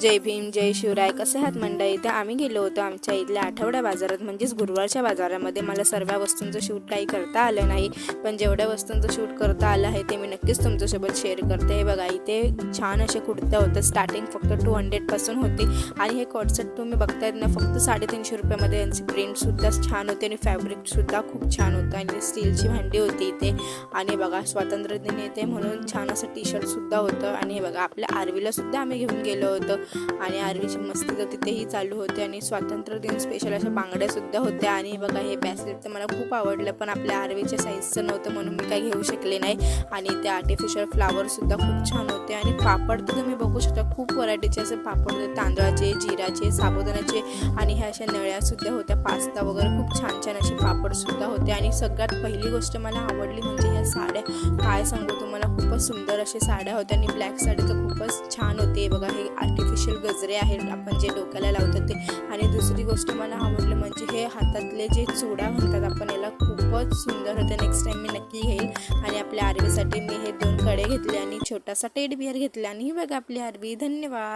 जय भीम जय शिवराय. कसे आहात मंडळी? इथे आम्ही गेलो होतो आमच्या इथल्या आठवड्या बाजारात, म्हणजेच गुरुवारच्या बाजारामध्ये. मला सर्व वस्तूंचं शूट काही करता आलं नाही, पण जेवढ्या वस्तूंचं शूट करता आलं आहे ते मी नक्कीच तुमच्यासोबत शेअर करते. हे बघा, इथे छान असे कुर्त्या होत्या. स्टार्टिंग फक्त 200पासून होती आणि हे कॉटसेट तुम्ही बघतायत ना, फक्त 350 रुपयामध्ये. यांची प्रिंटसुद्धा छान होते आणि फॅब्रिकसुद्धा खूप छान होतं आणि स्टीलची भांडी होती इथे. आणि बघा, स्वातंत्र्य दिन येते म्हणून छान असं टी-शर्टसुद्धा होतं. आणि हे बघा, आपल्या आरवीला सुद्धा आम्ही घेऊन गेलो होतो आणि आरवीची मस्ती तर तिथेही चालू होते. आणि स्वातंत्र्य दिन स्पेशल अशा बांगड्या सुद्धा होत्या. आणि बघा, हे ब्रेसलेट तर मला खूप आवडलं, पण आपल्या आरवीच्या साईजचं नव्हतं म्हणून मी काही घेऊ शकले नाही. आणि ते आर्टिफिशियल फ्लावर सुद्धा खूप छान होते. आणि पापड तर तुम्ही बघू शकता, खूप व्हरायटीचे असे पापड होते, तांदळाचे, जिराचे, साबुदाण्याचे. आणि ह्या अशा नळ्या सुद्धा होत्या, पास्ता वगैरे खूप छान छान असे पापड सुद्धा होते. आणि सगळ्यात पहिली गोष्ट मला आवडली म्हणजे ह्या साड्या. काय सांगू तुम्हाला, खूपच सुंदर अशा साड्या होत्या. आणि ब्लॅक साडी तर खूपच छान होती. बघा, हे आर्टिफिशियल गजरे आहेत आपण जे डोक्याला लावतात ते. आणि दुसरी गोष्ट मला आवडलं म्हणजे हे हातातले जे चुडा म्हणतात आपण याला, खूपच सुंदर होते. नेक्स्ट टाइम मी नक्की घेईल. आणि आपल्या आरवीसाठी मी हे 2 कडे घेतले आणि छोटासा टेडी बिअर घेतला. आणि ही बघा आपली आरवी. धन्यवाद.